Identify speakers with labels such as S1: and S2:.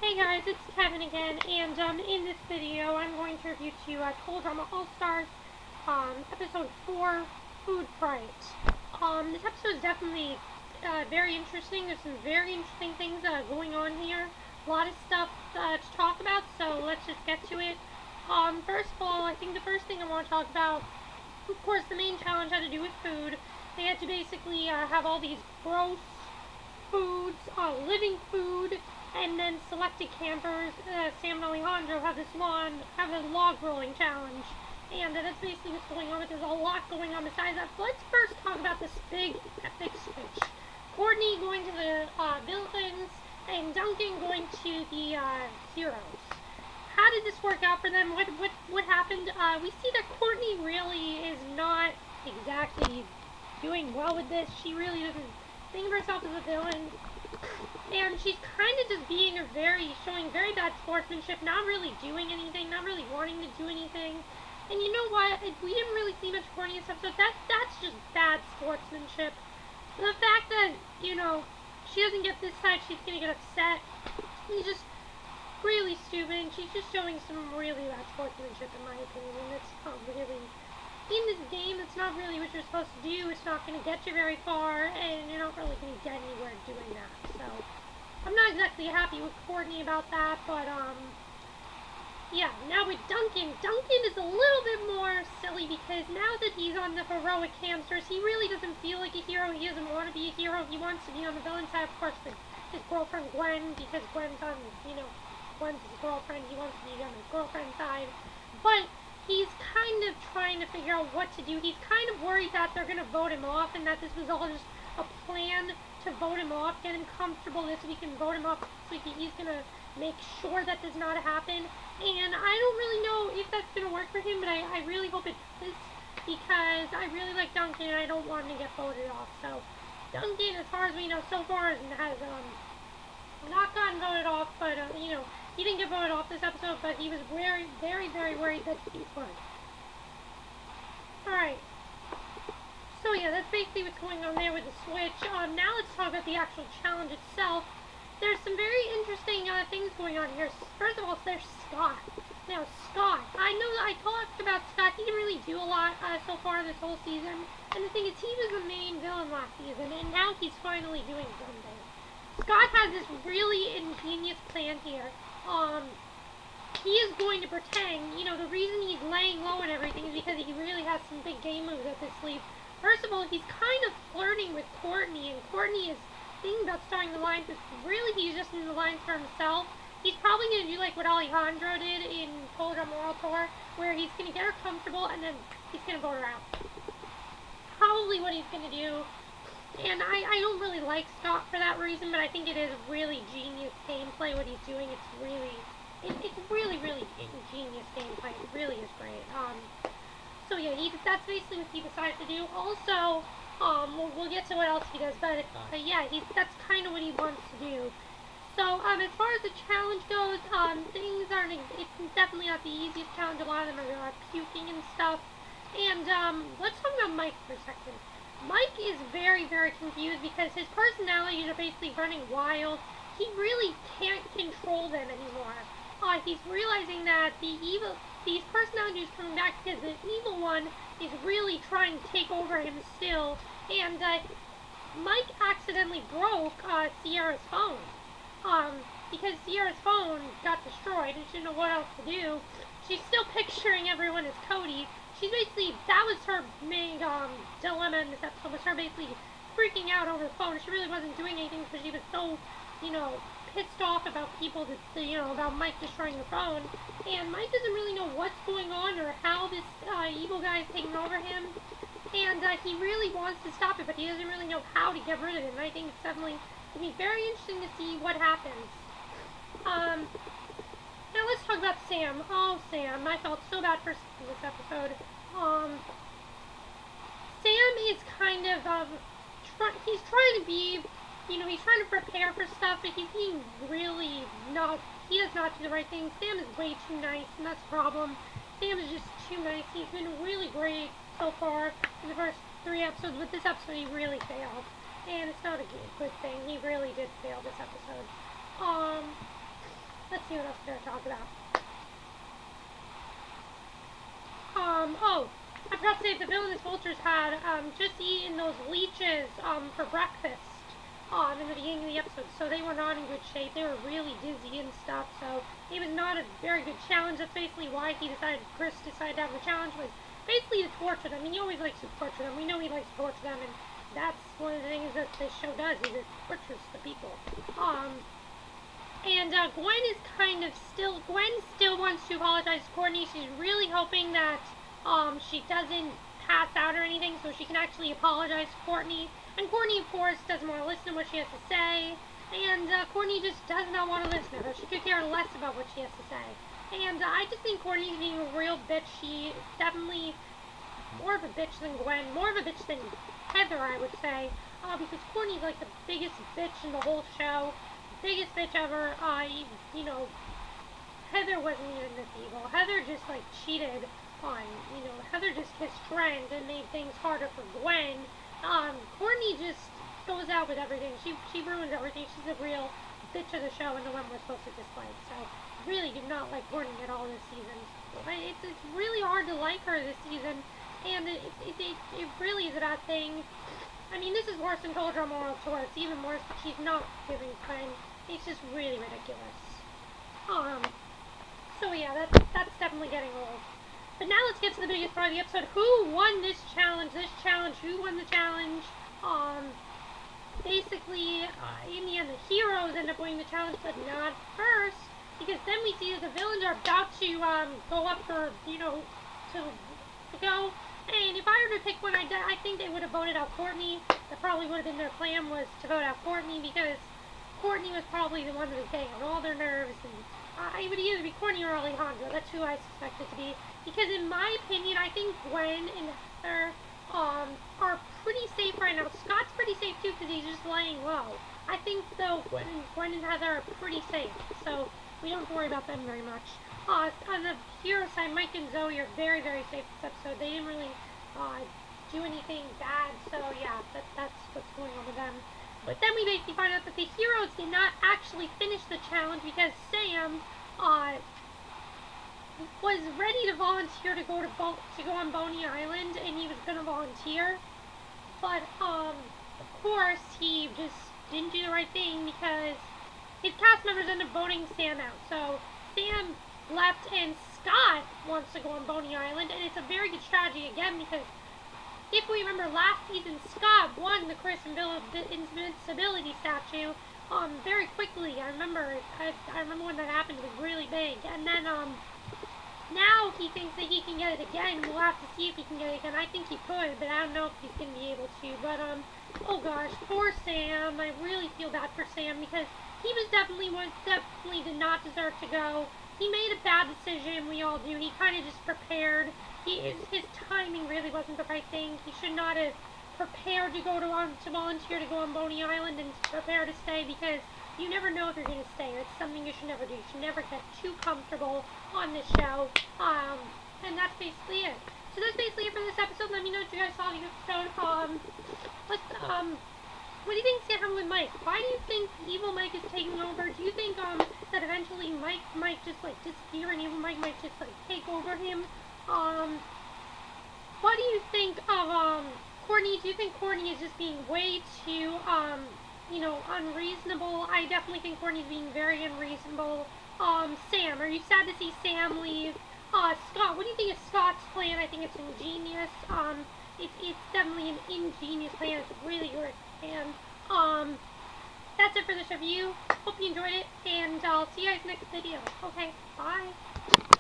S1: Hey guys, it's Kevin again, and in this video I'm going to review to you Total Drama All-Stars, episode 4, Food Fright. This episode is definitely very interesting. There's some very interesting things going on here. A lot of stuff to talk about, so let's just get to it. First of all, I think the first thing I want to talk about, of course, the main challenge had to do with food. They had to basically have all these gross foods, living food, and then selected campers, Sam and Alejandro, have a log rolling challenge. And that's basically what's going on, but there's a lot going on besides that. But let's first talk about this big, epic switch. Courtney going to the villains, and Duncan going to the heroes. How did this work out for them? What happened? We see that Courtney really is not exactly doing well with this. She really doesn't think of herself as a villain. And she's kind of just being showing very bad sportsmanship, not really doing anything, not really wanting to do anything. And you know what? We didn't really see much Courtney in this episode. That's just bad sportsmanship. The fact that, she doesn't get this side, she's gonna get upset. It's just really stupid, and she's just showing some really bad sportsmanship, in my opinion. And it's not really, in this game, it's not really what you're supposed to do. It's not going to get you very far, and you're not really going to get anywhere doing that. So, I'm not exactly happy with Courtney about that, but, yeah, now with Duncan. Duncan is a little bit more silly because now that he's on the heroic hamsters, he really doesn't feel like a hero. He doesn't want to be a hero. He wants to be on the villain side, of course, with his girlfriend Gwen, because Gwen's on, Gwen's his girlfriend. He wants to be on his girlfriend's side. But he's kind of trying to figure out what to do. He's kind of worried that they're going to vote him off and that this was all just a plan to vote him off, get him comfortable this so we can vote him off so he's going to make sure that does not happen. And I don't really know if that's going to work for him, but I really hope it does, because I really like Duncan and I don't want him to get voted off. So Duncan, as far as we know so far, has not gotten voted off, but he didn't get voted off this episode, but he was very, very, very worried that he would. Alright. So yeah, that's basically what's going on there with the switch. Now let's talk about the actual challenge itself. There's some very interesting things going on here. First of all, there's Scott. Now, Scott, I know that I talked about Scott. He didn't really do a lot so far this whole season. And the thing is, he was the main villain last season, and now he's finally doing something. Scott has this really ingenious plan here. He is going to pretend, the reason he's laying low and everything is because he really has some big game moves up his sleeve. First of all, he's kind of flirting with Courtney, and Courtney is thinking about starting the lines, but really he's just in the lines for himself. He's probably going to do like what Alejandro did in Total Drama World Tour, where he's going to get her comfortable and then he's going to vote her out. Probably what he's going to do. And I don't really like Scott for that reason, but I think it is really genius gameplay what he's doing. It's really, really ingenious gameplay. It really is great. So yeah, that's basically what he decided to do. Also, we'll get to what else he does, but yeah, that's kind of what he wants to do. So as far as the challenge goes, it's definitely not the easiest challenge. A lot of them are puking and stuff. And let's talk about Mike for a second. Mike is very, very confused because his personalities are basically running wild. He really can't control them anymore. He's realizing that these personalities are coming back because the evil one is really trying to take over him still. And Mike accidentally broke Sierra's phone. Because Sierra's phone got destroyed and she didn't know what else to do. She's still picturing everyone as Cody. She's basically, that was her main dilemma in this episode, was her basically freaking out over the phone. She really wasn't doing anything because she was so, pissed off about people about Mike destroying the phone. And Mike doesn't really know what's going on or how this evil guy is taking over him. And he really wants to stop it, but he doesn't really know how to get rid of it. And I think it's definitely going to be very interesting to see what happens. Now let's talk about Sam. Oh, Sam. I felt so bad for this episode. Sam is kind of, he's trying to be, he's trying to prepare for stuff, but he's being really he does not do the right thing. Sam is way too nice, and that's the problem. Sam is just too nice. He's been really great so far in the first 3 episodes, but this episode he really failed. And it's not a good thing. He really did fail this episode. oh, I forgot to say, the villainous vultures had, just eaten those leeches, for breakfast, in the beginning of the episode, so they were not in good shape. They were really dizzy and stuff, so it was not a very good challenge. That's basically why Chris decided to have the challenge, was basically to torture them. I mean, he always likes to torture them. We know he likes to torture them, and that's one of the things that this show does, is it tortures the people. And Gwen still wants to apologize to Courtney. She's really hoping that, she doesn't pass out or anything, so she can actually apologize to Courtney. And Courtney, of course, doesn't want to listen to what she has to say. And, Courtney just does not want to listen to her. She could care less about what she has to say. And, I just think Courtney's being a real bitch. She is definitely more of a bitch than Gwen. More of a bitch than Heather, I would say. Because Courtney's like the biggest bitch in the whole show. Biggest bitch ever. You know, Heather wasn't even this evil. Heather just, like, cheated on, Heather just kissed friends and made things harder for Gwen. Courtney just goes out with everything. She ruins everything. She's a real bitch of the show and the one we're supposed to dislike. So, really do not like Courtney at all this season. It's really hard to like her this season, and it really is a bad thing. I mean, this is worse than Total Drama World Tour. It's even worse that she's not giving time. It's just really ridiculous. So yeah, that's definitely getting old. But now let's get to the biggest part of the episode. Who won this challenge? Who won the challenge? Basically, in the end, the heroes end up winning the challenge, but not first. Because then we see that the villains are about to, go up for, to go. And if I were to pick one, I think they would have voted out Courtney. That probably would have been their plan, was to vote out Courtney, because Courtney was probably the one that was getting on all their nerves. And it would either be Courtney or Alejandro. That's who I suspect it to be. Because in my opinion, I think Gwen and Heather, are pretty safe right now. Scott's pretty safe too, because he's just laying low. I think, though, Gwen and Heather are pretty safe. So we don't have to worry about them very much. On the hero side, Mike and Zoe are very, very safe this episode. They didn't really do anything bad, so yeah, that's what's going on with them. But then we basically find out that the heroes did not actually finish the challenge because Sam was ready to volunteer to go on Boney Island, and he was going to volunteer. But of course, he just didn't do the right thing because his cast members ended up voting Sam out. So Sam left, and Scott wants to go on Boney Island, and it's a very good strategy again because if we remember last season, Scott won the Chris Invincibility statue very quickly. I remember when that happened. It was really big, and then now he thinks that he can get it again. We'll have to see if he can get it again. I think he could, but I don't know if he's going to be able to. But oh gosh, poor Sam. I really feel bad for Sam because he definitely did not deserve to go. He made a bad decision, we all do. He kind of just prepared. His timing really wasn't the right thing. He should not have prepared to volunteer to go on Boney Island and prepare to stay, because you never know if you're going to stay. It's something you should never do. You should never get too comfortable on this show. And that's basically it. So that's basically it for this episode. Let me know if you guys saw the episode. What do you think's going to happen with Mike? Why do you think Evil Mike is taking over? Do you think that eventually Mike might just like disappear and Evil Mike might just like take over him? What do you think of Courtney? Do you think Courtney is just being way too unreasonable? I definitely think Courtney's being very unreasonable. Sam, are you sad to see Sam leave? Scott, what do you think of Scott's plan? I think it's ingenious. It's definitely an ingenious plan. It's really good. And that's it for this review. Hope you enjoyed it, and I'll see you guys next video. Okay, bye.